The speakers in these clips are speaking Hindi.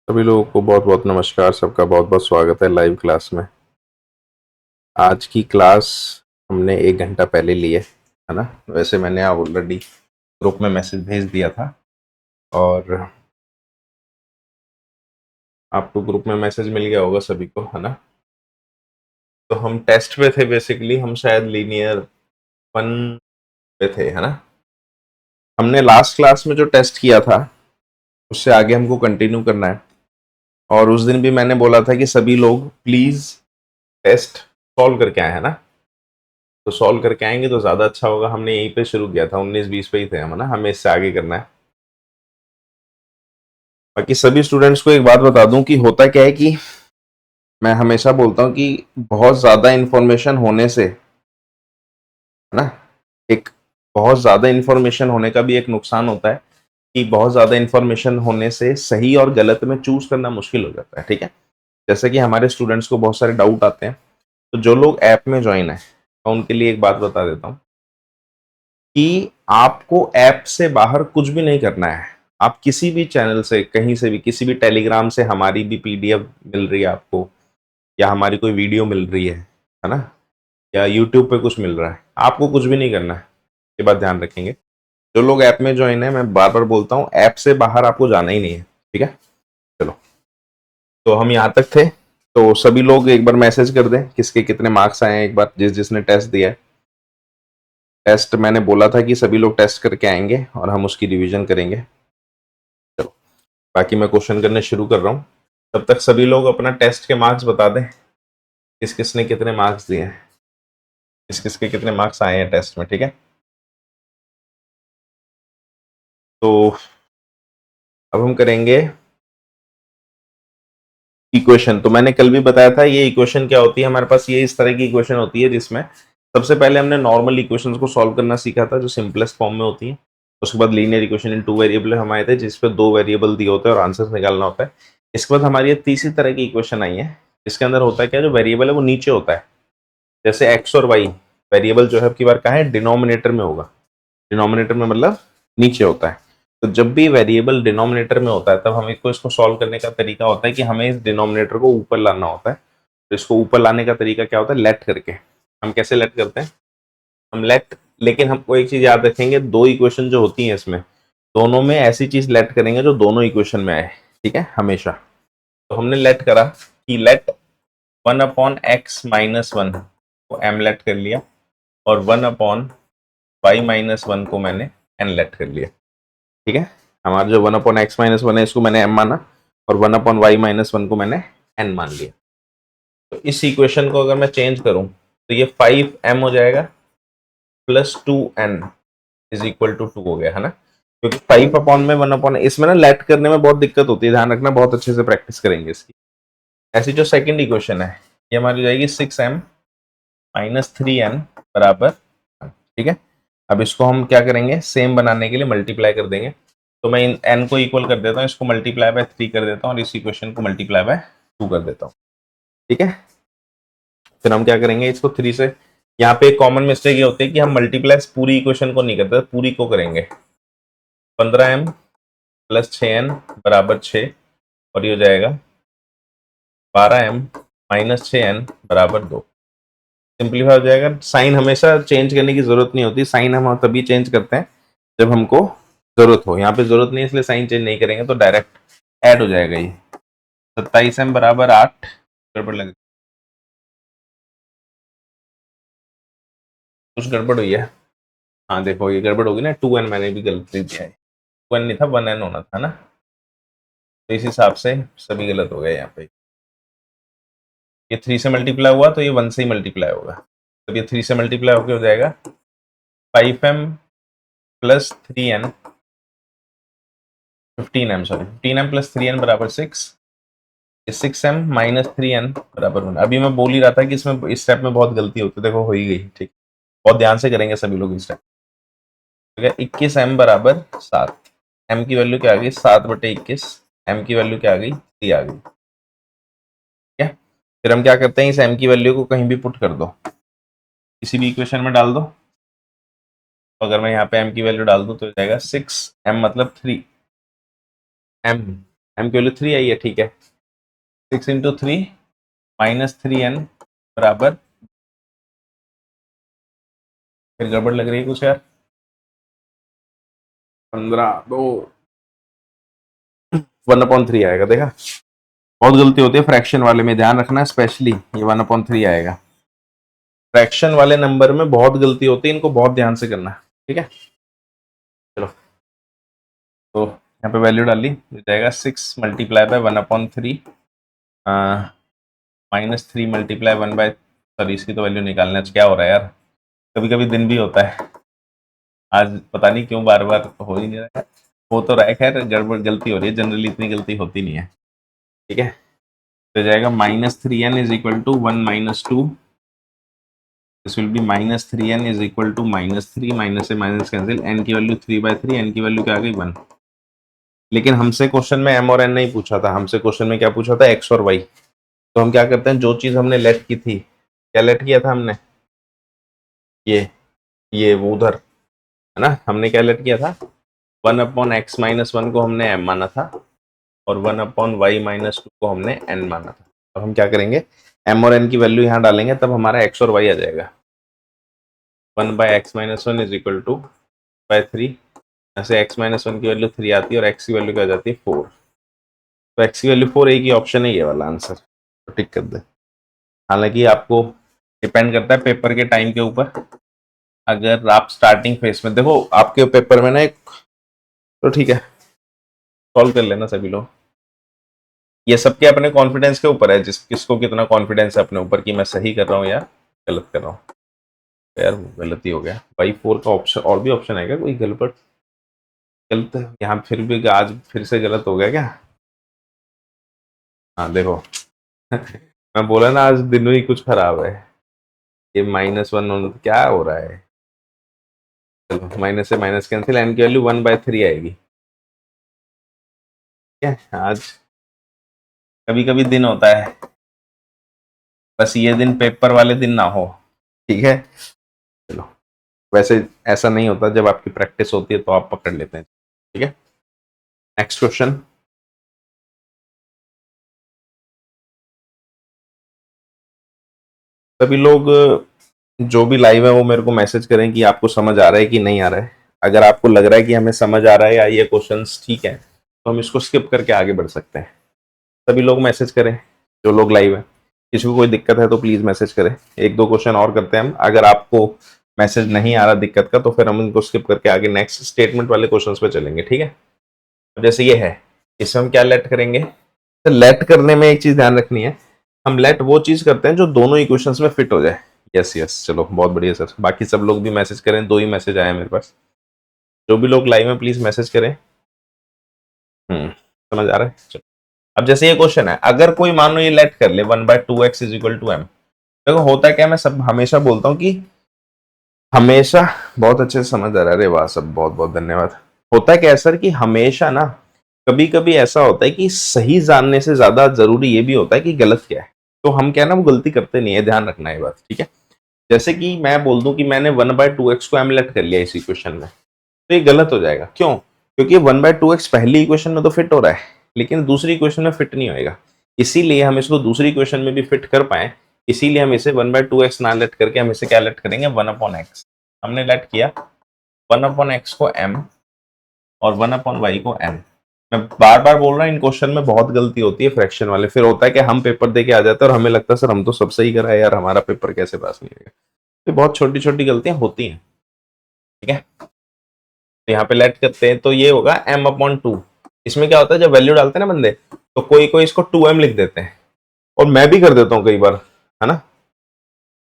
सभी लोगों को बहुत बहुत नमस्कार। सबका बहुत बहुत स्वागत है लाइव क्लास में। आज की क्लास हमने 1 घंटा पहले ली है ना। वैसे मैंने ऑलरेडी ग्रुप में मैसेज भेज दिया था और आपको ग्रुप में मैसेज मिल गया होगा सभी को, है ना। तो हम टेस्ट पे थे, बेसिकली हम शायद लीनियर 1 पे थे, है ना। हमने लास्ट क्लास में जो टेस्ट किया था उससे आगे हमको कंटिन्यू करना है। और उस दिन भी मैंने बोला था कि सभी लोग प्लीज टेस्ट सॉल्व करके आए, है ना। तो सॉल्व करके आएंगे तो ज़्यादा अच्छा होगा। हमने यहीं पे शुरू किया था, 19-20 पे ही थे हम, है ना। हमें इससे आगे करना है। बाकी सभी स्टूडेंट्स को एक बात बता दूं कि होता क्या है कि मैं हमेशा बोलता हूं कि बहुत ज़्यादा इंफॉर्मेशन होने से, है ना, एक बहुत ज़्यादा इंफॉर्मेशन होने का भी एक नुकसान होता है कि बहुत ज़्यादा इंफॉर्मेशन होने से सही और गलत में चूज करना मुश्किल हो जाता है। ठीक है, जैसे कि हमारे स्टूडेंट्स को बहुत सारे डाउट आते हैं। तो जो लोग ऐप में ज्वाइन है, मैं उनके लिए एक बात बता देता हूँ कि आपको ऐप से बाहर कुछ भी नहीं करना है। आप किसी भी चैनल से, कहीं से भी, किसी भी टेलीग्राम से हमारी भी पीडीएफ मिल रही है आपको, या हमारी कोई वीडियो मिल रही है ना, या यूट्यूब पे कुछ मिल रहा है, आपको कुछ भी नहीं करना है। ये बात ध्यान रखेंगे। जो लोग ऐप में ज्वाइन है, मैं बार बार बोलता हूँ, ऐप से बाहर आपको जाना ही नहीं है। ठीक है, चलो। तो हम यहाँ तक थे। तो सभी लोग एक बार मैसेज कर दें किसके कितने मार्क्स आए हैं, एक बार जिसने टेस्ट दिया है। टेस्ट मैंने बोला था कि सभी लोग टेस्ट करके आएंगे और हम उसकी रिवीजन करेंगे। चलो, बाकी मैं क्वेश्चन करने शुरू कर रहा हूँ। तब तक सभी लोग अपना टेस्ट के मार्क्स बता दें, किस किसने कितने मार्क्स दिए हैं, किस किसके कितने मार्क्स आए हैं टेस्ट में। ठीक है, तो अब हम करेंगे इक्वेशन। तो मैंने कल भी बताया था ये इक्वेशन क्या होती है। हमारे पास ये इस तरह की इक्वेशन होती है जिसमें सबसे पहले हमने नॉर्मल इक्वेशंस को सॉल्व करना सीखा था जो सिंपलेस्ट फॉर्म में होती है। उसके बाद लीनियर इक्वेशन इन 2 वेरिएबल हम आए थे जिसपे 2 वेरिएबल दिए होते हैं और आंसर निकालना होता है। इसके बाद हमारी ये तीसरी तरह की इक्वेशन आई है। इसके अंदर होता है क्या, जो वेरिएबल है वो नीचे होता है। जैसे एक्स और वाई वेरिएबल जो है आपकी बार कहाँ है, डिनोमिनेटर में होगा। डिनोमिनेटर में मतलब नीचे होता है। तो जब भी वेरिएबल डिनोमिनेटर में होता है तब हमें को इसको सॉल्व करने का तरीका होता है कि हमें इस डिनोमिनेटर को ऊपर लाना होता है। तो इसको ऊपर लाने का तरीका क्या होता है, लेट करके। हम कैसे लेट करते हैं, हम लेट, लेकिन हमको एक चीज याद रखेंगे, दो इक्वेशन जो होती हैं इसमें, दोनों में ऐसी चीज लेट करेंगे जो दोनों इक्वेशन में आए। ठीक है, हमेशा। तो हमने लेट करा कि लेट 1/x-1 को m लेट कर लिया और 1/y-1 को मैंने n लेट कर लिया। ठीक है, हमारा जो 1/x-1 है इसको मैंने m माना और 1/y-1 को मैंने n मान लिया। तो इस इक्वेशन को अगर मैं चेंज करूं तो ये 5m हो जाएगा plus 2n is equal to 2 हो गया, है ना। क्योंकि 5 में 1 इसमें ना लेट करने में बहुत दिक्कत होती है, ध्यान रखना, बहुत अच्छे से प्रैक्टिस करेंगे इसकी। ऐसी जो सेकंड इक्वेशन है ये हमारी हो जाएगी 6m-3n बराबर 1। ठीक है, अब इसको हम क्या करेंगे, सेम बनाने के लिए मल्टीप्लाई कर देंगे। तो मैं इन n को इक्वल कर देता हूँ, इसको मल्टीप्लाई बाय 3 कर देता हूँ और इस इक्वेशन को मल्टीप्लाई बाय 2 कर देता हूँ। ठीक है, फिर हम क्या करेंगे, इसको 3 से, यहाँ पे एक कॉमन मिस्टेक ये होती है कि हम मल्टीप्लाई पूरी इक्वेशन को नहीं करते, पूरी को करेंगे। 15m प्लस 6n बराबर 6 और ये हो जाएगा 12m माइनस 6n बराबर 2। सिंप्लीफाई हो जाएगा। साइन हमेशा चेंज करने की जरूरत नहीं होती, साइन हम तभी चेंज करते हैं जब हमको जरूरत हो। यहाँ पे जरूरत नहीं है इसलिए साइन चेंज नहीं करेंगे, तो डायरेक्ट ऐड हो जाएगा ये। 27m बराबर 8। गड़बड़ लग, कुछ गड़बड़ हुई है। हाँ देखो ये गड़बड़ होगी ना, 2n मैंने भी गलती दिया है, 2n नहीं था 1n होना था ना। तो इस हिसाब से सभी गलत हो गए यहाँ पे। ये 3 से मल्टीप्लाई हुआ तो ये 1 से ही मल्टीप्लाई होगा। तब ये 3 से मल्टीप्लाई होकर हो जाएगा 5m plus 3n, 15m sorry 15m plus 3n बराबर 6। 6m माइनस 3n बराबर 1। अभी मैं बोल ही रहा था कि इसमें इस स्टेप में बहुत गलती होती है, देखो हो ही गई। ठीक, बहुत ध्यान से करेंगे सभी लोग इस स्टेप। ठीक है, 21m बराबर 7। m की वैल्यू क्या आ गई, 7/21। m की वैल्यू क्या आ गई, 3 आ गई। ठीक है, फिर हम क्या करते हैं, इस m की वैल्यू को कहीं भी पुट कर दो, किसी भी इक्वेशन में डाल दो। तो अगर मैं यहाँ पे m की वैल्यू डाल दूं तो हो जाएगा 6m मतलब 3m m की वैल्यू 3 आई है, ठीक है। 6 इंटू 3 -3n बराबर, फिर गड़बड़ लग रही है कुछ यार, 15 तो 1/3 आएगा। देखा, बहुत गलती होती है फ्रैक्शन वाले में, ध्यान रखना स्पेशली, ये 1/3 आएगा। फ्रैक्शन वाले नंबर में बहुत गलती होती है, इनको बहुत ध्यान से करना है, ठीक है। चलो, तो यहाँ पे वैल्यू डाली, हो जाएगा 6 multiply by 1/3 -3 multiply 1 by, sorry इसकी तो वैल्यू निकालना है, क्या हो रहा है यार, कभी कभी दिन भी होता है, आज पता नहीं क्यों बार बार हो ही नहीं रहा है, हो तो रहा है, खैर गड़बड़ गलती हो रही है, जनरली इतनी गलती होती नहीं है, ठीक है। तो जाएगा -3n is equal to 1 - 2, this will be -3n is equal to -3, minus से माइनस कैंसिल, n की वैल्यू 3/3, n की वैल्यू क्या आ गई 1। लेकिन हमसे क्वेश्चन में m और n नहीं पूछा था, हमसे क्वेश्चन में क्या पूछा था, x और y। तो हम क्या करते हैं, जो चीज हमने लेट की थी, क्या लेट किया था हमने, ये वो उधर है ना, हमने क्या लेट किया था, 1/x-1 को हमने m माना था, और 1/y-2 को हमने n माना था। अब हम क्या करेंगे, m और n की वैल्यू यहाँ डालेंगे, तब हमारा x और y आ जाएगा। 1/x-1 इज इक्वल टू 3, ऐसे x-1 की वैल्यू 3 आती है, और x की वैल्यू क्या आ जाती है 4। तो x की वैल्यू 4, एक ही ऑप्शन है ये वाला आंसर, तो टिक कर दे। हालांकि आपको डिपेंड करता है पेपर के टाइम के ऊपर, अगर आप स्टार्टिंग फेज में देखो, आपके पेपर में ना एक, तो ठीक है सॉल्व कर लेना सभी लोग, ये सबके अपने कॉन्फिडेंस के ऊपर है, जिस किसको कितना कॉन्फिडेंस है अपने ऊपर कि मैं सही कर रहा हूँ या गलत कर रहा हूँ। तो यार गलती हो गया, बाई 4 का ऑप्शन, और भी ऑप्शन है क्या कोई गलत, गलत यहाँ फिर भी, आज फिर से गलत हो गया क्या, हाँ देखो मैं बोला ना आज दिन ही कुछ खराब है, ये -1 क्या हो रहा है, चलो माइनस से माइनस कैंसिल, n की वैल्यू 1/3 आएगी, ठीक है। आज कभी कभी दिन होता है, बस ये दिन पेपर वाले दिन ना हो, ठीक है। चलो, वैसे ऐसा नहीं होता, जब आपकी प्रैक्टिस होती है तो आप पकड़ लेते हैं, ठीक है। नेक्स्ट क्वेश्चन, सभी लोग जो भी लाइव है वो मेरे को मैसेज करें कि आपको समझ आ रहा है कि नहीं आ रहा है। अगर आपको लग रहा है कि हमें समझ आ रहा है या ये क्वेश्चंस ठीक है, तो हम इसको स्किप करके आगे बढ़ सकते हैं। सभी लोग मैसेज करें, जो लोग लाइव है, किसी को कोई दिक्कत है तो प्लीज मैसेज करें। एक दो क्वेश्चन और करते हैं हम, अगर आपको मैसेज नहीं आ रहा दिक्कत का, तो फिर हम इनको स्किप करके आगे नेक्स्ट स्टेटमेंट वाले क्वेश्चन पे चलेंगे, ठीक है। जैसे ये है, इसमें हम क्या लेट करेंगे, तो लेट करने में एक चीज ध्यान रखनी है, हम लेट वो चीज करते हैं जो दोनों इक्वेशंस में फिट हो जाए। यस यस, चलो बहुत बढ़िया सर, बाकी सब लोग भी मैसेज करें, 2 ही मैसेज आए हैं मेरे पास, जो भी लोग लाइव में प्लीज मैसेज करें। समझ आ रहा है, चलो। अब जैसे ये क्वेश्चन है, अगर कोई मान लो ये लेट कर ले 1/2x is equal to m, देखो होता है क्या, मैं सब हमेशा बोलता हूँ कि हमेशा, बहुत अच्छे से समझ आ रहा है, अरे वाह सब बहुत बहुत धन्यवाद। होता है क्या सर कि हमेशा ना, कभी कभी ऐसा होता है कि सही जानने से ज्यादा जरूरी ये भी होता है कि गलत क्या है, तो हम क्या है ना, वो गलती करते नहीं है, ध्यान रखना ये बात, ठीक है। जैसे कि मैं बोल दूं कि मैंने 1/2x को m लेट कर लिया इस इक्वेशन में, तो ये गलत हो जाएगा, क्यों, क्योंकि 1/2x पहली इक्वेशन में तो फिट हो रहा है, लेकिन दूसरी इक्वेशन में फिट नहीं होएगा, इसीलिए हम इसको दूसरी इक्वेशन में भी फिट कर पाए, इसीलिए हम इसे 1/2x ना लेट करके हम इसे क्या लेट करेंगे, 1/x। हमने लेट किया 1/x को m और 1/y को n। मैं बार बार बोल रहा हूँ, इन क्वेश्चन में बहुत गलती होती है फ्रैक्शन वाले, फिर होता है कि हम पेपर दे के आ जाते हैं और हमें लगता है सर हम तो सब सही करा है यार, हमारा पेपर कैसे पास नहीं होगा। तो बहुत छोटी छोटी गलतियां होती हैं, ठीक है। तो यहाँ पे लेट करते हैं, तो ये होगा m/2। इसमें क्या होता है, जब वैल्यू डालते हैं ना बंदे, तो कोई कोई इसको 2m लिख देते हैं, और मैं भी कर देता हूँ कई बार, है ना।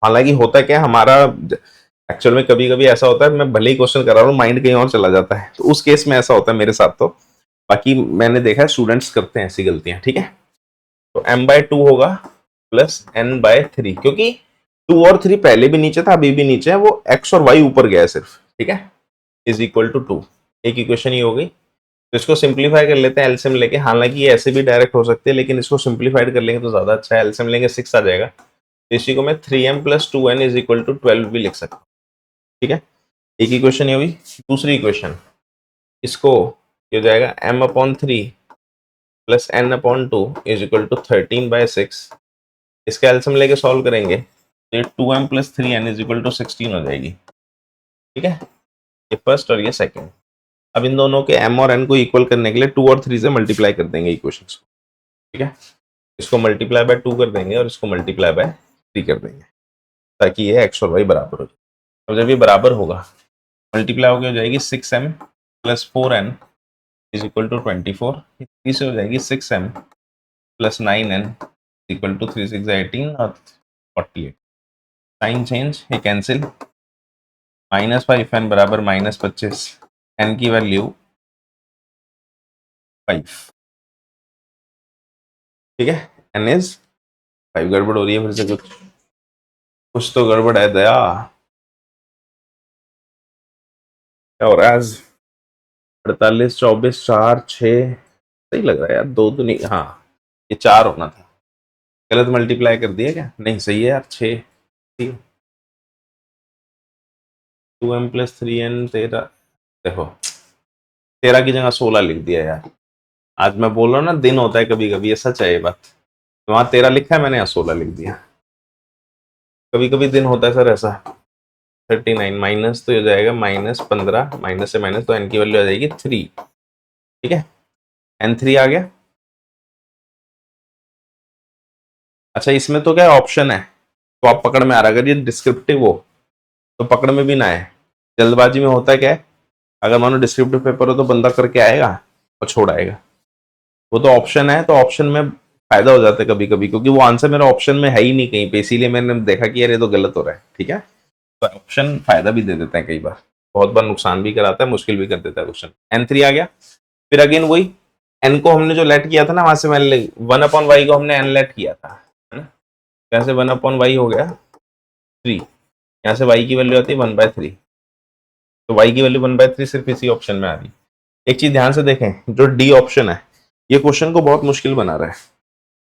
हालांकि होता क्या है हमारा, एक्चुअल में कभी कभी ऐसा होता है, मैं भले ही क्वेश्चन कर रहा हूँ, माइंड कहीं और चला जाता है, तो उस केस में ऐसा होता है मेरे साथ, तो बाकी मैंने देखा है स्टूडेंट्स करते हैं ऐसी गलतियां, ठीक है। तो m/2 होगा प्लस n/3, क्योंकि 2 और 3 पहले भी नीचे था, अभी भी नीचे है, वो x और y ऊपर गया है सिर्फ, ठीक है, इज इक्वल टू 2। एक इक्वेशन ही हो गई, तो इसको सिंप्लीफाई कर लेते हैं एलसीएम लेके, हालांकि ये ऐसे भी डायरेक्ट हो सकती है, लेकिन इसको सिंप्लीफाइड कर लेंगे तो ज्यादा अच्छा है, एलसीएम लेंगे 6 आ जाएगा, तो इसी को मैं 3m + 2n is equal to 12 भी लिख सकता हूँ, ठीक है। एक इक्वेशन ये हुई। दूसरी इक्वेशन, इसको ये हो जाएगा m/3 plus n upon 2 is equal to 13/6। इसका एलसीएम लेके सॉल्व करेंगे तो ये 2m plus 3n is equal to 16 हो जाएगी। ठीक है, ये फर्स्ट और ये सेकंड। अब इन दोनों के m और n को इक्वल करने के लिए 2 और 3 से मल्टीप्लाई कर देंगे इक्वेशंस को। ठीक है, इसको मल्टीप्लाई बाय 2 कर देंगे और इसको मल्टीप्लाई बाय 3 कर देंगे ताकि ये x और y बराबर हो जाए। अब जब ये बराबर होगा मल्टीप्लाई होकर हो जाएगी 6m plus 4n is equal to 24। 3 से हो जाएगी 6m plus 9n equal to 3 6 18 और 48। साइन चेंज, ये कैंसिल, -5n बराबर -25, n की वैल्यू 5। ठीक है, n इज 5। गड़बड़ हो रही है फिर से, कुछ तो गड़बड़ है दया। क्या हो रहा है आज? 48 24 4 6 सही लग रहा है यार, 2 तो नहीं, हाँ ये 4 होना था। गलत मल्टीप्लाई कर दिया क्या? नहीं सही है यार, 6। 2m plus 3n 13। देखो 13 की जगह 16 लिख दिया यार। आज मैं बोल रहा हूँ ना, दिन होता है कभी कभी, ये सच है ये बात। तो वहां 13 लिखा है, मैंने यहाँ 16 लिख दिया। कभी कभी दिन होता है सर ऐसा। 39 माइनस तो हो जाएगा -15, माइनस से माइनस तो n की वैल्यू आ जाएगी 3। ठीक है, n3 आ गया। अच्छा इसमें तो क्या ऑप्शन है, तो आप पकड़ में आ रहा है। अगर ये डिस्क्रिप्टिव हो तो पकड़ में भी ना आए। जल्दबाजी में होता है क्या है, अगर मानो डिस्क्रिप्टिव पेपर हो तो बंदा करके आएगा और छोड़ आएगा। वो तो ऑप्शन है, तो ऑप्शन में फायदा हो जाता है कभी कभी, क्योंकि वो आंसर मेरा ऑप्शन में है ही नहीं कहीं पे, इसीलिए मैंने देखा कि यार ये तो गलत हो रहा है। ठीक है, तो ऑप्शन फायदा भी दे देते हैं कई बार, बहुत बार नुकसान भी कराता है, मुश्किल भी कर देता है क्वेश्चन। n3 आ गया। फिर अगेन वही, n को हमने जो लेट किया था ना, वहां से मैंने 1/y को हमने n लेट किया था, है ना। कैसे 1/y हो गया 3, यहाँ से y की वैल्यू आती है 1/3, तो y की वैल्यू 1/3 सिर्फ इसी ऑप्शन में आ रही। एक चीज ध्यान से देखें, जो डी ऑप्शन है ये क्वेश्चन को बहुत मुश्किल बना रहा है,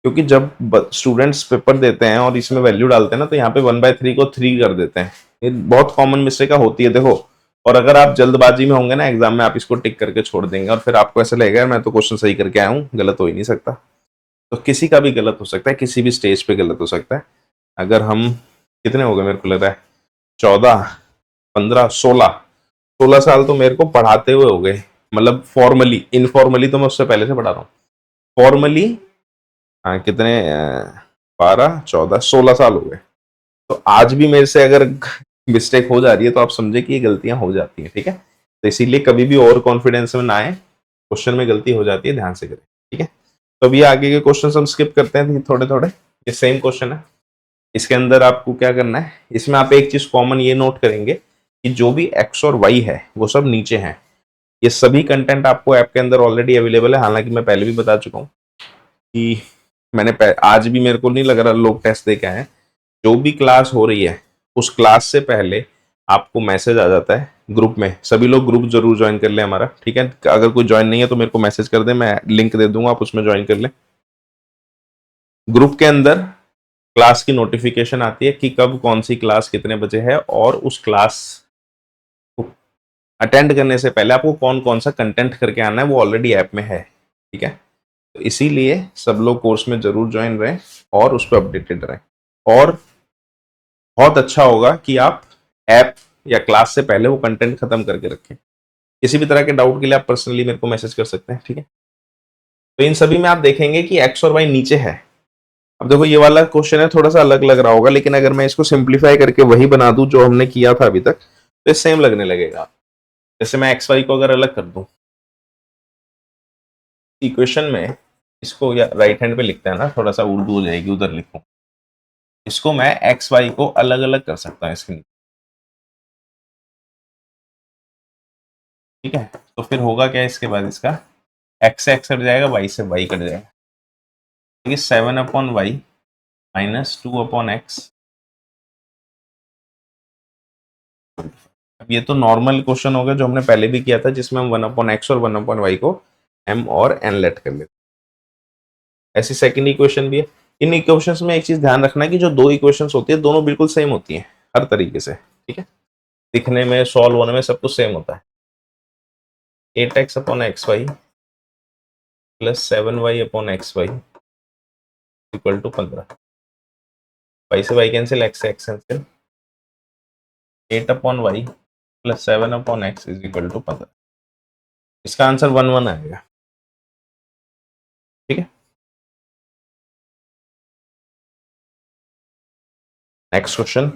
क्योंकि जब स्टूडेंट्स पेपर देते हैं और इसमें वैल्यू डालते हैं ना, तो यहाँ पे 1/3 को 3 कर देते हैं। ये बहुत कॉमन मिस्टेक होती है, देखो। और अगर आप जल्दबाजी में होंगे ना एग्जाम में, आप इसको टिक करके छोड़ देंगे और फिर आपको ऐसा लगेगा मैं तो क्वेश्चन सही करके आया हूँ, गलत हो ही नहीं सकता। तो किसी का भी गलत हो सकता है, किसी भी स्टेज पे गलत हो सकता है। अगर हम कितने हो गए, मेरे को लग रहा है 14 15 16 साल तो मेरे को पढ़ाते हुए हो गए, मतलब फॉर्मली। इनफॉर्मली तो मैं उससे पहले से पढ़ा रहा हूँ। फॉर्मली हाँ कितने 12 14 16 साल हो गए। तो आज भी मेरे से अगर मिस्टेक हो जा रही है तो आप समझे कि ये गलतियां हो जाती हैं। ठीक है, तो इसीलिए कभी भी ओवर कॉन्फिडेंस में ना आए, क्वेश्चन में गलती हो जाती है, ध्यान से करें। ठीक है, तो अभी आगे के क्वेश्चन हम स्किप करते हैं थोड़े थोड़े। ये सेम क्वेश्चन है, इसके अंदर आपको क्या करना है, इसमें आप एक चीज कॉमन ये नोट करेंगे कि जो भी एक्स और वाई है वो सब नीचे हैं। ये सभी कंटेंट आपको ऐप के अंदर ऑलरेडी अवेलेबल है, हालांकि मैं पहले भी बता चुका हूँ कि आज भी मेरे को नहीं लग रहा लोग टेस्ट दे के आए हैं। जो भी क्लास हो रही है उस क्लास से पहले आपको मैसेज आ जाता है ग्रुप में। सभी लोग ग्रुप जरूर ज्वाइन कर ले हमारा। ठीक है, अगर कोई ज्वाइन नहीं है तो मेरे को मैसेज कर दे, मैं लिंक दे दूंगा, आप उसमें ज्वाइन कर ले। ग्रुप के अंदर क्लास की नोटिफिकेशन आती है कि कब कौन सी क्लास कितने बजे है, और उस क्लास को अटेंड करने से पहले आपको कौन कौन सा कंटेंट करके आना है वो ऑलरेडी ऐप में है। ठीक है, तो इसीलिए सब लोग कोर्स में जरूर ज्वाइन रहें और उस पर अपडेटेड रहें। और बहुत अच्छा होगा कि आप ऐप या क्लास से पहले वो कंटेंट खत्म करके रखें। किसी भी तरह के डाउट के लिए आप पर्सनली मेरे को मैसेज कर सकते हैं। ठीक है, तो इन सभी में आप देखेंगे कि एक्स और वाई नीचे है। अब देखो ये वाला क्वेश्चन है, थोड़ा सा अलग लग रहा होगा, लेकिन अगर मैं इसको सिंप्लीफाई करके वही बना दूं जो हमने किया था अभी तक, तो सेम लगने लगेगा। जैसे मैं एक्स वाई को अगर अलग कर दूं इक्वेशन में, इसको या राइट हैंड पे लिखते हैं ना, थोड़ा सा उर्दू हो जाएगी, उधर लिखूं। इसको मैं एक्स वाई को अलग अलग कर सकता हूँ इसके नीचे। ठीक है, तो फिर होगा क्या इसके बाद, इसका एक्स से एक्स कट जाएगा, वाई से वाई कट जाएगा। ठीक है, 7/y माइनस 2/x। अब ये तो नॉर्मल क्वेश्चन हो गया जो हमने पहले भी किया था, जिसमें हम 1/x और 1/y को m और n लेट कर लेते। ऐसी सेकंड इक्वेशन भी है। इन इक्वेशंस में एक चीज ध्यान रखना है कि जो दो इक्वेशंस होती है दोनों बिल्कुल सेम होती हैं हर तरीके से। ठीक है, दिखने में, सॉल्व होने में सब कुछ सेम होता है। 8x/xy plus 7y upon x Y equal to 15। Y से वाई कैंसिल, एक्स से X cancel, 8 upon Y plus 7 upon X is equal to 15। इसका आंसर 1 1 आएगा। ठीक है, नेक्स्ट क्वेश्चन।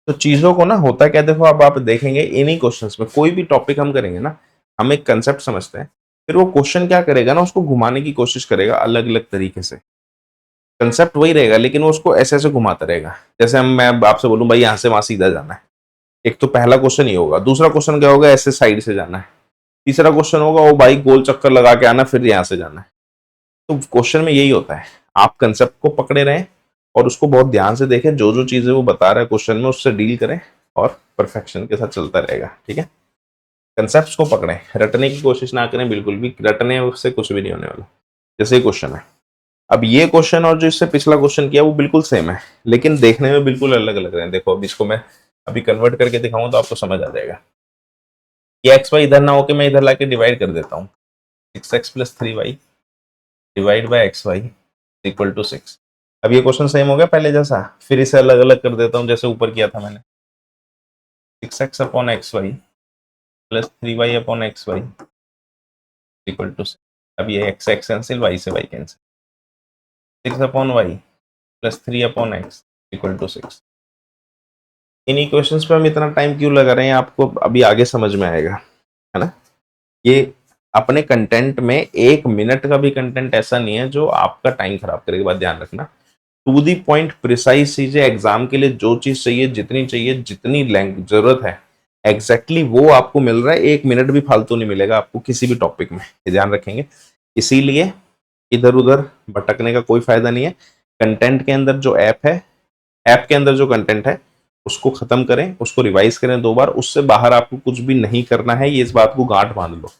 तो चीजों को ना होता क्या, देखो अब आप देखेंगे इन्हीं क्वेश्चंस में कोई भी टॉपिक हम करेंगे ना, हम एक कंसेप्ट समझते हैं, फिर वो क्वेश्चन क्या करेगा ना, उसको घुमाने की कोशिश करेगा अलग अलग तरीके से। कंसेप्ट वही रहेगा लेकिन वो उसको ऐसे ऐसे घुमाता रहेगा। जैसे मैं आपसे बोलूं भाई यहाँ से वहां सीधा जाना है, एक तो पहला क्वेश्चन ये होगा, दूसरा क्वेश्चन क्या होगा, ऐसे साइड से जाना है, तीसरा क्वेश्चन होगा वो भाई गोल चक्कर लगा के आना फिर यहाँ से जाना है। तो क्वेश्चन में यही होता है, आप कंसेप्ट को पकड़े रहें और उसको बहुत ध्यान से देखें, जो जो चीजें वो बता रहा है क्वेश्चन में उससे डील करें और परफेक्शन के साथ चलता रहेगा। ठीक है, कंसेप्ट को पकड़ें, रटने की कोशिश ना करें, बिल्कुल भी रटने से कुछ भी नहीं होने वाला। जैसे क्वेश्चन है, अब ये क्वेश्चन और जो इससे पिछला क्वेश्चन किया वो बिल्कुल सेम है लेकिन देखने में बिल्कुल अलग लग रहे हैं। देखो अब इसको मैं अभी कन्वर्ट करके दिखाऊं तो आपको समझ आ जाएगा। ये एक्स वाई इधर ना होके मैं इधर लाके डिवाइड कर देता हूँ, 6x plus 3y divide by X Y equal to 6। अब ये क्वेश्चन सेम हो गया पहले जैसा, फिर इसे अलग अलग कर देता हूँ जैसे ऊपर किया था मैंने, 6x upon x y plus 3y upon x Y equal to 6। अब ये एक्स एक्स कैंसिल, वाई से Y cancel, 6 upon Y plus 3 upon x equal to 6। इन इक्वेशंस पे हम इतना टाइम क्यों लगा रहे हैं आपको अभी आगे समझ में आएगा, है ना। ये अपने कंटेंट में 1 मिनट का भी कंटेंट ऐसा नहीं है जो आपका टाइम खराब करेगी, बात ध्यान रखना। टू दी पॉइंट प्रिसाइज चीजें, एग्जाम के लिए जो चीज चाहिए, जितनी जरूरत है एग्जैक्टली वो आपको मिल रहा है। 1 मिनट भी फालतू नहीं मिलेगा आपको किसी भी टॉपिक में, ये ध्यान रखेंगे। इसीलिए इधर उधर भटकने का कोई फायदा नहीं है। कंटेंट के अंदर जो ऐप के अंदर जो कंटेंट है उसको खत्म करें, उसको रिवाइज करें 2 बार, उससे बाहर आपको कुछ भी नहीं करना है। ये इस बात को गांठ बांध लो।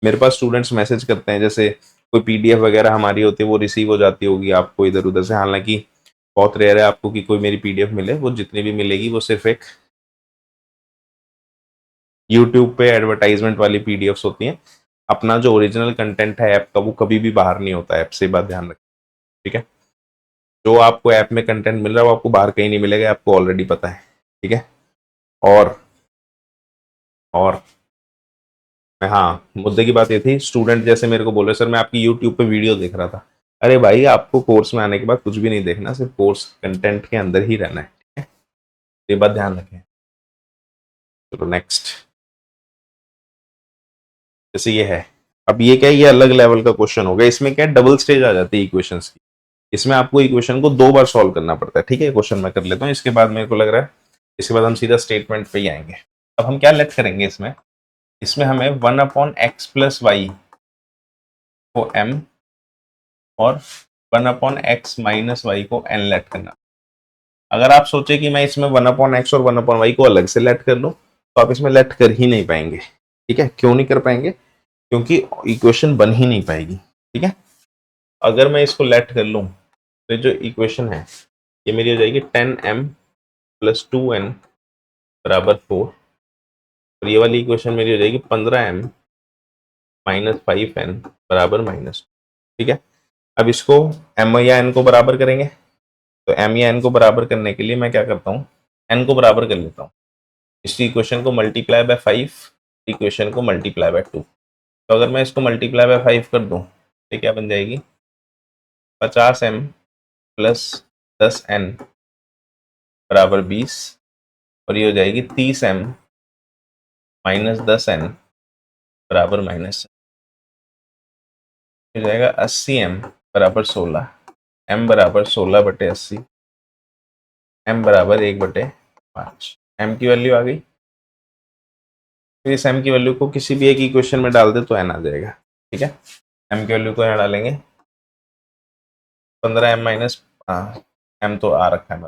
मेरे पास स्टूडेंट्स मैसेज करते हैं, जैसे कोई पीडीएफ वगैरह हमारी होती है वो रिसीव हो जाती होगी आपको इधर उधर से, हालांकि बहुत रेयर है आपको कि कोई मेरी पीडीएफ मिले, वो जितनी भी मिलेगी वो सिर्फ एक यूट्यूब पे एडवर्टाइजमेंट वाली पीडीएफ्स होती हैं। अपना जो ओरिजिनल कंटेंट है ऐप का वो कभी भी बाहर नहीं होता ऐप से, बात ध्यान रखें। ठीक है, जो आपको ऐप में कंटेंट मिल रहा है वो आपको बाहर कहीं नहीं मिलेगा, आपको ऑलरेडी पता है। ठीक है, और और हाँ, मुद्दे की बात ये थी, स्टूडेंट जैसे मेरे को बोले सर मैं आपकी यूट्यूब पे वीडियो देख रहा था। अरे भाई आपको कोर्स में आने के बाद कुछ भी नहीं देखना, सिर्फ कोर्स कंटेंट के अंदर ही रहना है। ठीक है, ये बात ध्यान रखें। चलो नेक्स्ट, जैसे ये है, अब ये क्या है, ये अलग लेवल का क्वेश्चन हो गया। इसमें क्या है, डबल स्टेज आ जाती है इक्वेशंस की। इसमें आपको इक्वेशन को 2 बार सॉल्व करना पड़ता है। ठीक है, क्वेश्चन मैं कर लेता हूँ, इसके बाद मेरे को लग रहा है इसके बाद हम सीधा स्टेटमेंट पे ही आएंगे। अब हम क्या लेट करेंगे इसमें, इसमें हमें 1 अपॉन एक्स प्लस वाई को m और 1 अपॉन एक्स माइनस वाई को n लेट करना। अगर आप सोचे कि मैं इसमें 1 अपॉन एक्स और 1 अपॉन वाई को अलग से लेट कर लूं तो आप इसमें लेट कर ही नहीं पाएंगे। ठीक है, क्यों नहीं कर पाएंगे, क्योंकि इक्वेशन बन ही नहीं पाएगी। ठीक है, अगर मैं इसको लेट कर लूं तो जो इक्वेशन है ये मेरी हो जाएगी 10m प्लस 2n बराबर 4, और ये वाली इक्वेशन मेरी हो जाएगी 15m माइनस 5n बराबर -2। ठीक है, अब इसको m या n को बराबर करेंगे, तो m या n को बराबर करने के लिए मैं क्या करता हूँ, n को बराबर कर लेता हूँ। इस इक्वेशन को मल्टीप्लाई बाय 5, इक्वेशन को मल्टीप्लाई बाय 2। तो अगर मैं इसको मल्टीप्लाई बाय 5 कर दूँ तो क्या बन जाएगी, 50m प्लस 10n बराबर 20, और ये हो जाएगी 30m माइनस 10n बराबर -, हो जाएगा 80m बराबर 16, m बराबर 16/80, m बराबर 1/5। m की वैल्यू आ गई, फिर इस m की वैल्यू को किसी भी एक इक्वेशन में डाल दे तो n आ जाएगा। ठीक है, m की वैल्यू को यहाँ डालेंगे, 15m माइनस, हाँ m तो आ रखा है,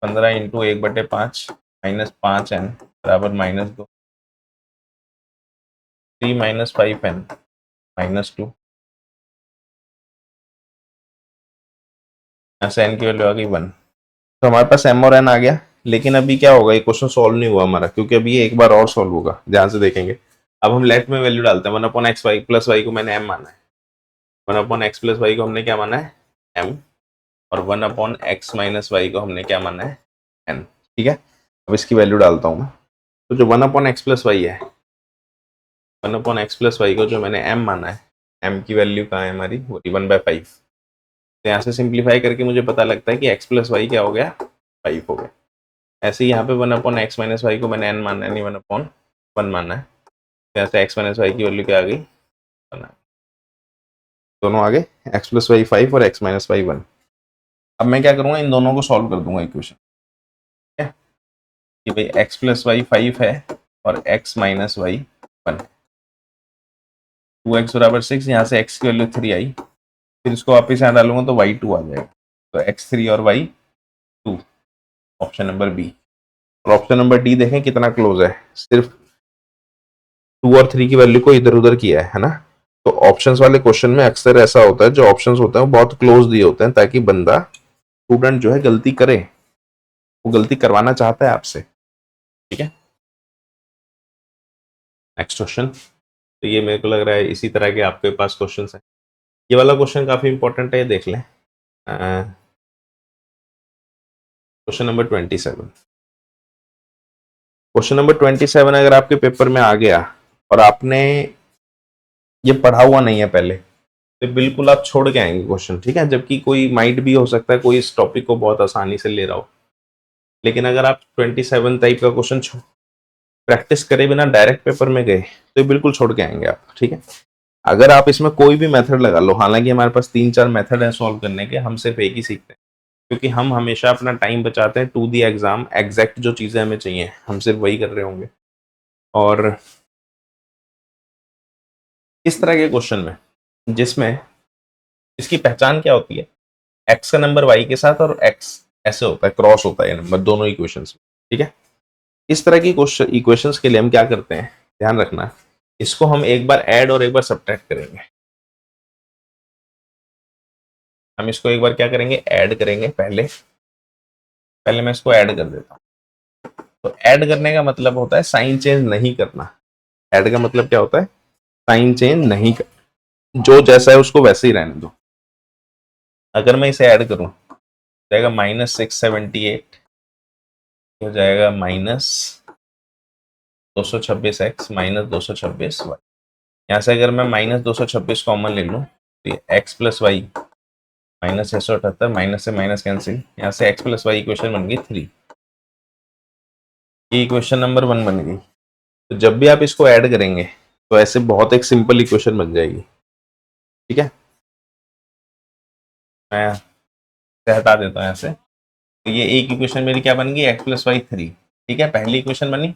15 इंटू 1/5 माइनस 5n बराबर -2, 3 माइनस 5n -2, यहाँ से n की वैल्यू आ गई 1। तो हमारे पास m और n आ गया, लेकिन अभी क्या होगा, ये क्वेश्चन सॉल्व नहीं हुआ हमारा, क्योंकि अभी ये एक बार और सॉल्व होगा, ध्यान से देखेंगे। अब हम लेट में वैल्यू डालते हैं, 1/x प्लस वाई को मैंने m माना है, 1/x प्लस वाई को हमने क्या माना है m, और 1/x माइनस वाई को हमने क्या माना है n। ठीक है, अब इसकी वैल्यू डालता हूँ मैं। तो जो 1/x प्लस वाई है, 1/x प्लस वाई को जो मैंने m माना है, m की वैल्यू कहाँ है हमारी, वो 1/5। तो यहाँ से सिंप्लीफाई करके मुझे पता लगता है कि x प्लस वाई क्या हो गया, 5 हो गया। ऐसे ही यहाँ पे 1/x माइनस वाई को मैंने n माना है, नहीं 1/1 माना है। तो यहाँ से x माइनस वाई की वैल्यू क्या आ गई, 1। दोनों आगे, x प्लस वाई 5 और x माइनस वाई 1। अब मैं क्या करूँगा, इन दोनों को सॉल्व कर दूंगा इक्वेशन, ठीक है, कि भाई x प्लस वाई 5 है और x माइनस वाई 1। 2x बराबर 6, यहाँ से x की वैल्यू 3 आई, फिर इसको वापस यहाँ डालूंगा तो y2 आ जाएगा। तो x3 और y2, ऑप्शन नंबर बी। और ऑप्शन नंबर डी देखें कितना क्लोज है, सिर्फ 2 और 3 की वैल्यू को इधर उधर किया है ना। तो ऑप्शंस वाले क्वेश्चन में अक्सर ऐसा होता है, जो ऑप्शंस होते हैं वो बहुत क्लोज दिए होते हैं, ताकि बंदा, स्टूडेंट जो है गलती करे, वो गलती करवाना चाहता है आपसे। ठीक है, नेक्स्ट क्वेश्चन। तो ये मेरे को लग रहा है इसी तरह के आपके पास क्वेश्चन है। ये वाला क्वेश्चन काफी इंपॉर्टेंट है, देख लें। Question number 27। क्वेश्चन नंबर 27 अगर आपके पेपर में आ गया और आपने ये पढ़ा हुआ नहीं है पहले, तो बिल्कुल आप छोड़ के आएंगे क्वेश्चन। ठीक है, जबकि कोई माइट भी हो सकता है कोई इस टॉपिक को बहुत आसानी से ले रहा हो, लेकिन अगर आप 27 टाइप का क्वेश्चन प्रैक्टिस करे बिना डायरेक्ट पेपर में गए, तो ये बिल्कुल छोड़ के आएंगे आप। ठीक है, अगर आप इसमें कोई भी मेथड लगा लो, हालांकि हमारे पास 3-4 मेथड है सॉल्व करने के, हम सिर्फ एक ही सीखते हैं, क्योंकि हम हमेशा अपना टाइम बचाते हैं टू दी एग्जाम। एग्जैक्ट जो चीज़ें हमें चाहिए हम सिर्फ वही कर रहे होंगे। और इस तरह के क्वेश्चन में जिसमें इसकी पहचान क्या होती है, एक्स का नंबर वाई के साथ और एक्स ऐसे होता है, क्रॉस होता है ये नंबर दोनों इक्वेशंस में। ठीक है, इस तरह की क्वेश्चन इक्वेशंस के लिए हम क्या करते हैं, ध्यान रखना, इसको हम एक बार ऐड और एक बार सब्ट्रैक्ट करेंगे। हम इसको एक बार क्या करेंगे, ऐड करेंगे। पहले मैं इसको ऐड कर देता हूँ। तो ऐड करने का मतलब होता है साइन चेंज नहीं करना। ऐड का मतलब क्या होता है, साइन चेंज नहीं कर, जो जैसा है उसको वैसे ही रहने दो। अगर मैं इसे ऐड करूं, जाएगा -678, हो जाएगा -226x -226y। यहाँ से अगर मैं -226 कॉमन ले लूँ, तो ये x प्लस वाई -678, माइनस से माइनस कैंसिल, यहाँ से x प्लस वाई इक्वेशन बन गई 3। ये इक्वेशन नंबर 1 बन गई। तो जब भी आप इसको ऐड करेंगे तो ऐसे बहुत एक सिंपल इक्वेशन बन जाएगी। ठीक है, मैं हटा देता हूँ यहाँ से। तो ये एक इक्वेशन मेरी क्या बन गई, x प्लस वाई 3। ठीक है, पहली इक्वेशन बनी,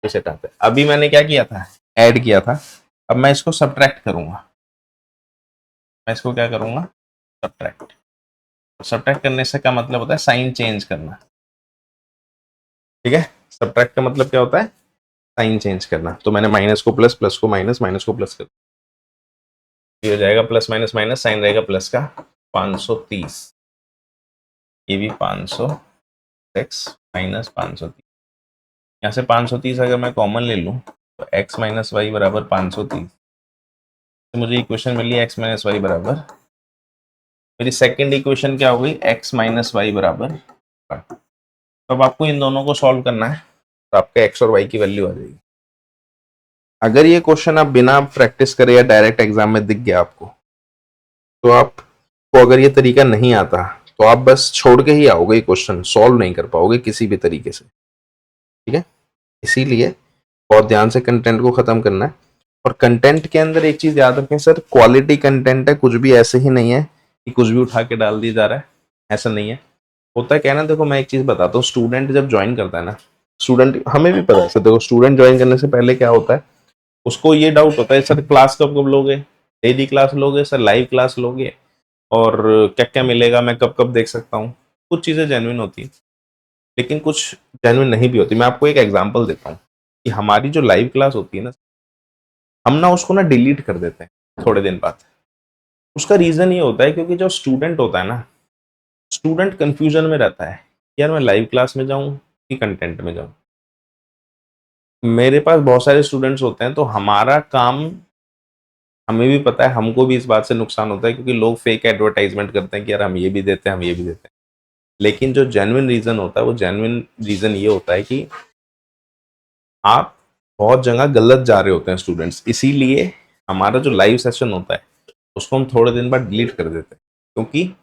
इसे हटाते हैं। अभी मैंने क्या किया था, ऐड किया था। अब मैं इसको सब्ट्रैक्ट करूंगा। मैं इसको क्या करूंगा, सब्ट्रैक्ट। सब्ट्रैक्ट करने से का मतलब होता है साइन चेंज करना। ठीक है, सब्ट्रैक्ट का मतलब क्या होता है, साइन चेंज करना। तो मैंने माइनस को प्लस, प्लस को माइनस, माइनस को प्लस कर, ये हो जाएगा प्लस माइनस माइनस, साइन रहेगा प्लस का 530। ये भी 500x माइनस 530। यहाँ से 530 अगर मैं कॉमन ले लूँ, तो x माइनस वाई बराबर 530। तो मुझे इक्वेशन मिली x माइनस वाई बराबर, मेरी सेकेंड इक्वेशन क्या हो गई, x माइनस वाई बराबर 1। तो अब आपको इन दोनों को सॉल्व करना है, तो आपका x और y की वैल्यू आ जाएगी। अगर ये क्वेश्चन आप बिना प्रैक्टिस करे या डायरेक्ट एग्जाम में दिख गया आपको, तो आपको अगर ये तरीका नहीं आता, तो आप बस छोड़ के ही आओगे, क्वेश्चन सॉल्व नहीं कर पाओगे किसी भी तरीके से। ठीक है, इसीलिए बहुत ध्यान से कंटेंट को खत्म करना है। और कंटेंट के अंदर एक चीज याद रखें सर, क्वालिटी कंटेंट है, कुछ भी ऐसे ही नहीं है कि कुछ भी उठा के डाल दिया जा रहा है, ऐसा नहीं है। होता है क्या ना, देखो मैं एक चीज बताता हूँ, स्टूडेंट जब ज्वाइन करता है ना, स्टूडेंट, हमें भी पता है सर, देखो स्टूडेंट ज्वाइन करने से पहले क्या होता है, उसको ये डाउट होता है सर क्लास कब कब लोगे, डेली क्लास लोगे सर, लाइव क्लास लोगे, और क्या क्या मिलेगा, मैं कब कब देख सकता हूँ। कुछ चीजें जेन्युइन होती है, लेकिन कुछ जेन्युइन नहीं भी होती। मैं आपको एक एग्जांपल देता हूँ कि हमारी जो लाइव क्लास होती है ना, हम ना उसको ना डिलीट कर देते हैं थोड़े दिन बाद। उसका रीजन ये होता है क्योंकि जो स्टूडेंट होता है ना, स्टूडेंट कंफ्यूजन में रहता है, यार मैं लाइव क्लास में जाऊं कि कंटेंट में जाऊं। मेरे पास बहुत सारे स्टूडेंट्स होते हैं, तो हमारा काम, हमें भी पता है, हमको भी इस बात से नुकसान होता है क्योंकि लोग फेक एडवर्टाइजमेंट करते हैं कि यार हम ये भी देते हैं, हम ये भी देते हैं। लेकिन जो जेन्युइन रीज़न होता है, वो जेन्युइन रीज़न ये होता है कि आप बहुत जगह गलत जा रहे होते हैं स्टूडेंट्स, इसीलिए हमारा जो लाइव सेशन होता है उसको हम थोड़े दिन बाद डिलीट कर देते हैं, क्योंकि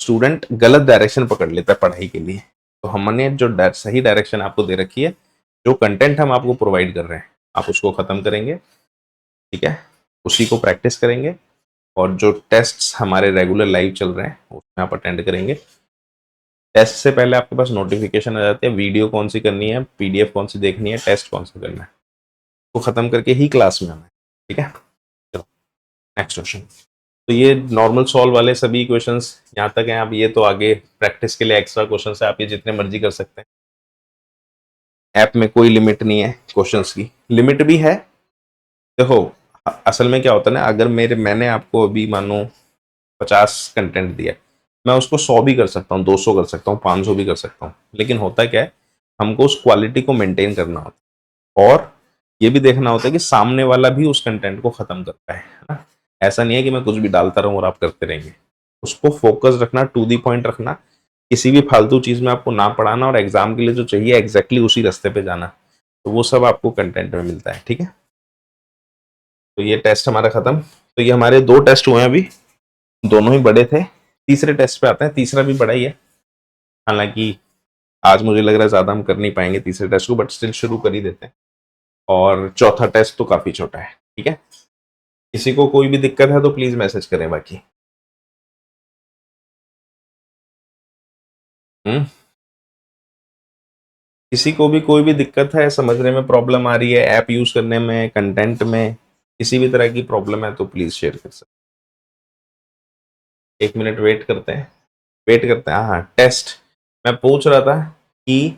स्टूडेंट गलत डायरेक्शन पकड़ लेता है पढ़ाई के लिए। तो हमने जो सही डायरेक्शन आपको दे रखी है, जो कंटेंट हम आपको प्रोवाइड कर रहे हैं, आप उसको ख़त्म करेंगे, ठीक है, उसी को प्रैक्टिस करेंगे, और जो टेस्ट्स हमारे रेगुलर लाइव चल रहे हैं उसमें आप अटेंड करेंगे। टेस्ट से पहले आपके पास नोटिफिकेशन आ जाती है, वीडियो कौन सी करनी है, पीडीएफ कौन सी देखनी है, टेस्ट कौन सा करना है, तो ख़त्म करके ही क्लास में आना है, ठीक है। चलो नेक्स्ट क्वेश्चन। तो ये नॉर्मल सॉल्व वाले सभी क्वेश्चंस यहाँ तक हैं। अब ये तो आगे प्रैक्टिस के लिए एक्स्ट्रा क्वेश्चन है, आप ये जितने मर्जी कर सकते हैं। ऐप में कोई लिमिट नहीं है क्वेश्चंस की, लिमिट भी है। देखो असल में क्या होता है ना, अगर मैंने आपको अभी मानो 50 कंटेंट दिया, मैं उसको 100 भी कर सकता हूँ, 200 कर सकता हूँ, 500 भी कर सकता हूँ, लेकिन होता क्या है, हमको उस क्वालिटी को मेंटेन करना होता है, और ये भी देखना होता है कि सामने वाला भी उस कंटेंट को खत्म करता है ना। ऐसा नहीं है कि मैं कुछ भी डालता रहूं और आप करते रहेंगे। उसको फोकस रखना, टू दी पॉइंट रखना, किसी भी फालतू चीज में आपको ना पढ़ाना, और एग्जाम के लिए जो चाहिए एग्जैक्टली उसी रास्ते पे जाना, तो वो सब आपको कंटेंट में मिलता है, ठीक है। तो ये टेस्ट हमारा खत्म। तो ये हमारे 2 टेस्ट हुए हैं अभी, दोनों ही बड़े थे। तीसरे टेस्ट पे आते हैं, तीसरा भी बड़ा ही है, हालांकि आज मुझे लग रहा है ज्यादा हम कर नहीं पाएंगे तीसरे टेस्ट को, बट स्टिल शुरू कर ही देते हैं। और चौथा टेस्ट तो काफी छोटा है, ठीक है। किसी को कोई भी दिक्कत है तो प्लीज मैसेज करें बाकी। हम्म किसी को भी कोई भी दिक्कत है, समझने में प्रॉब्लम आ रही है, ऐप यूज करने में, कंटेंट में, किसी भी तरह की प्रॉब्लम है तो प्लीज शेयर कर सकते हैं। 1 मिनट वेट करते हैं। हाँ टेस्ट, मैं पूछ रहा था कि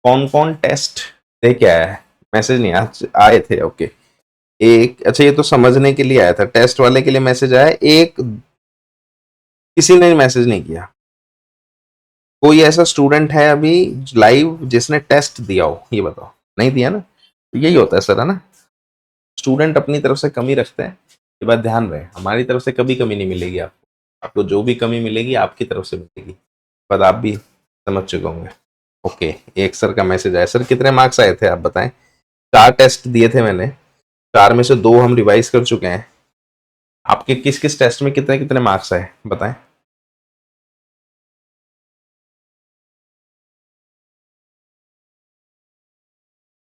कौन कौन टेस्ट दे के आया है। मैसेज नहीं आए थे, ओके। एक, अच्छा ये तो समझने के लिए आया था, टेस्ट वाले के लिए मैसेज आया एक, किसी ने मैसेज नहीं किया। कोई ऐसा स्टूडेंट है अभी लाइव जिसने टेस्ट दिया हो, ये बताओ। नहीं दिया ना, तो यही होता है सर, है ना। स्टूडेंट अपनी तरफ से कमी रखते हैं, ये बात ध्यान रहे, हमारी तरफ से कभी कमी नहीं मिलेगी आपको। आपको जो भी कमी मिलेगी आपकी तरफ से मिलेगी, पर आप भी समझ चुके होंगे। ओके, एक सर का मैसेज आया। सर कितने मार्क्स आए थे आप बताएं। 4 टेस्ट दिए थे मैंने, 4 में से 2 हम रिवाइज कर चुके हैं। आपके किस किस टेस्ट में कितने कितने मार्क्स आए बताएं।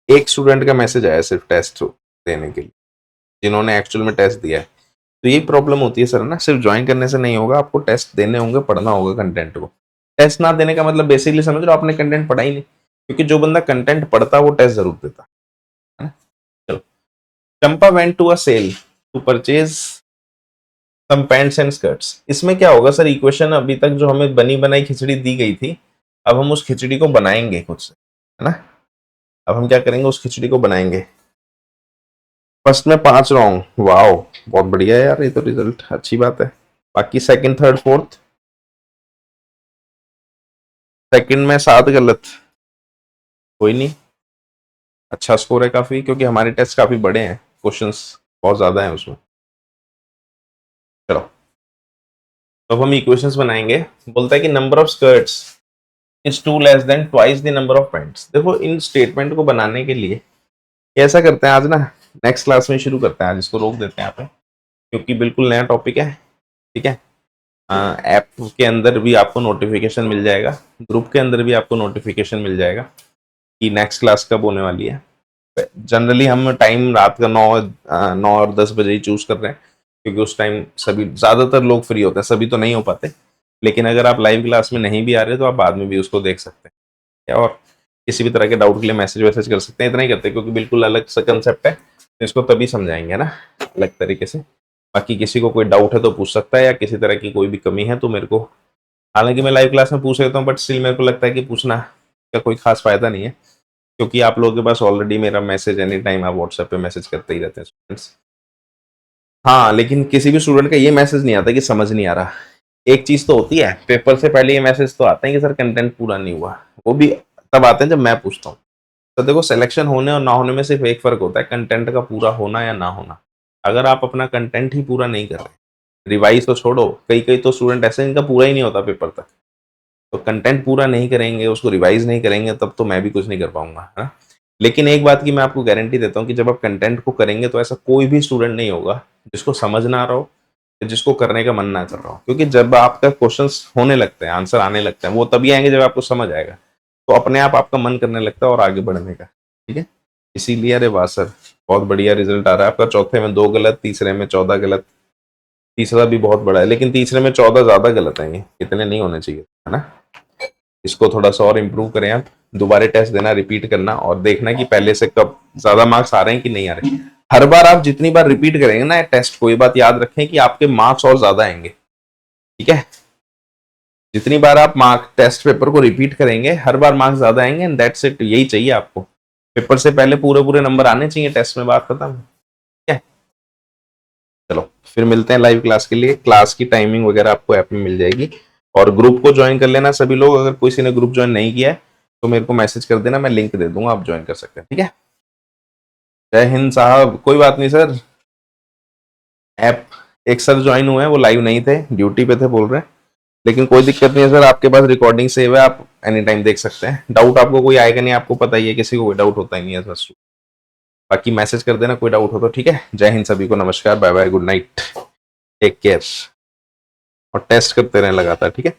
एक स्टूडेंट का मैसेज आया सिर्फ टेस्ट देने के लिए, जिन्होंने एक्चुअल में टेस्ट दिया है। तो यही प्रॉब्लम होती है सर ना, सिर्फ ज्वाइन करने से नहीं होगा, आपको टेस्ट देने होंगे, पढ़ना होगा कंटेंट को। टेस्ट ना देने का मतलब बेसिकली समझ लो आपने कंटेंट पढ़ा ही नहीं, क्योंकि जो बंदा कंटेंट पढ़ता वो टेस्ट जरूर देता है ना। चलो, Champa went to a sale to purchase some pants and skirts. इसमें क्या होगा सर, इक्वेशन अभी तक जो हमें बनी बनाई खिचड़ी दी गई थी, अब हम उस खिचड़ी को बनाएंगे खुद से, है ना। अब हम क्या करेंगे, उस खिचड़ी को बनाएंगे। फर्स्ट में 5 रॉन्ग, वाओ बहुत बढ़िया है यार, ये तो रिजल्ट अच्छी बात है। बाकी सेकंड थर्ड फोर्थ, सेकंड में 7 गलत, कोई नहीं, अच्छा स्कोर है काफी, क्योंकि हमारे टेस्ट काफी बड़े हैं, क्वेश्चंस बहुत ज्यादा हैं उसमें। चलो, तो अब हम इक्वेशंस बनाएंगे। बोलता है कि number of skirts is 2 less than twice the number of pants. देखो इन स्टेटमेंट को बनाने के लिए कैसा करते हैं, आज ना नेक्स्ट क्लास में शुरू करते हैं, आज इसको रोक देते हैं यहाँ पे, क्योंकि बिल्कुल नया टॉपिक है, ठीक है। ऐप के अंदर भी आपको नोटिफिकेशन मिल जाएगा, ग्रुप के अंदर भी आपको नोटिफिकेशन मिल जाएगा कि नेक्स्ट क्लास कब होने वाली है। जनरली हम टाइम रात का 9 और 10 बजे ही चूज कर रहे हैं, क्योंकि उस टाइम सभी, ज़्यादातर लोग फ्री होते हैं, सभी तो नहीं हो पाते। लेकिन अगर आप लाइव क्लास में नहीं भी आ रहे तो आप बाद में भी उसको देख सकते हैं, और किसी भी तरह के डाउट के लिए मैसेज वैसेज कर सकते हैं। इतना ही करते हैं क्योंकि बिल्कुल अलग सा कंसेप्ट है, तो इसको तभी समझाएंगे ना अलग तरीके से। बाकी किसी को कोई डाउट है तो पूछ सकता है, या किसी तरह की कोई भी कमी है तो मेरे को, हालांकि मैं लाइव क्लास में पूछ लेता हूँ, बट स्टिल मेरे को लगता है कि पूछना का कोई खास फायदा नहीं है, क्योंकि आप लोगों के पास ऑलरेडी मेरा मैसेज एनी टाइम, आप व्हाट्सएप पे मैसेज करते ही रहते हैं स्टूडेंट्स। हाँ, लेकिन किसी भी स्टूडेंट का ये मैसेज नहीं आता कि समझ नहीं आ रहा। एक चीज तो होती है, पेपर से पहले ये मैसेज तो आते हैं कि सर कंटेंट पूरा नहीं हुआ, वो भी तब आते हैं जब मैं पूछता हूँ तो देखो सिलेक्शन होने और ना होने में सिर्फ एक फर्क होता है, कंटेंट का पूरा होना या ना होना। अगर आप अपना कंटेंट ही पूरा नहीं कर रहे, रिवाइज तो छोड़ो, कई कई तो स्टूडेंट ऐसे इनका पूरा ही नहीं होता पेपर तक, तो कंटेंट पूरा नहीं करेंगे, उसको रिवाइज नहीं करेंगे, तब तो मैं भी कुछ नहीं कर पाऊंगा, है ना। लेकिन एक बात की मैं आपको गारंटी देता हूँ कि जब आप कंटेंट को करेंगे तो ऐसा कोई भी स्टूडेंट नहीं होगा जिसको समझ ना आ रहा हो, जिसको करने का मन ना कर रहा हो। क्योंकि जब आपका क्वेश्चंस होने लगते हैं, आंसर आने लगते हैं, वो तभी आएंगे जब आपको समझ आएगा, तो अपने आप आपका मन करने लगता है और आगे बढ़ने का। ठीक है, इसीलिए अरे वाह सर, बहुत बढ़िया रिजल्ट आ रहा है आपका। चौथे में 2 गलत, तीसरे में 14 गलत, तीसरा भी बहुत बड़ा है, लेकिन तीसरे में 14 ज्यादा गलत है, ये इतने नहीं होने चाहिए, है ना। इसको थोड़ा सा और इम्प्रूव करें आप, दोबारा टेस्ट देना, रिपीट करना और देखना कि पहले से कब ज्यादा मार्क्स आ रहे हैं कि नहीं आ रहे। हर बार आप जितनी बार रिपीट करेंगे ना टेस्ट को, ये बात याद रखें कि आपके मार्क्स और ज्यादा आएंगे। ठीक है, जितनी बार आप मार्क टेस्ट पेपर को रिपीट करेंगे हर बार मार्क्स ज्यादा आएंगे, एंड दैट्स इट, यही चाहिए आपको। पेपर से पहले पूरे पूरे नंबर आने चाहिए, टेस्ट में बात खत्म। ठीक है, चलो फिर मिलते हैं लाइव क्लास के लिए। क्लास की टाइमिंग वगैरह आपको ऐप में मिल जाएगी, और ग्रुप को ज्वाइन कर लेना सभी लोग। अगर किसी ने ग्रुप ज्वाइन नहीं किया है तो मेरे को मैसेज कर देना, मैं लिंक दे दूंगा, आप ज्वाइन कर सकते हैं। ठीक है, जय हिंद साहब। कोई बात नहीं सर, ऐप एक सर ज्वाइन हुए हैं, वो लाइव नहीं थे, ड्यूटी पे थे बोल रहे हैं, लेकिन कोई दिक्कत नहीं है सर, आपके पास रिकॉर्डिंग सेव है, आप एनी टाइम देख सकते हैं। डाउट आपको कोई आएगा नहीं, आपको पता ही है, किसी को कोई डाउट होता ही नहीं है सर। बाकी मैसेज कर देना कोई डाउट हो तो। ठीक है, जय हिंद सभी को, नमस्कार, bye bye, good night, take care, और टेस्ट करते रहें लगातार। ठीक है।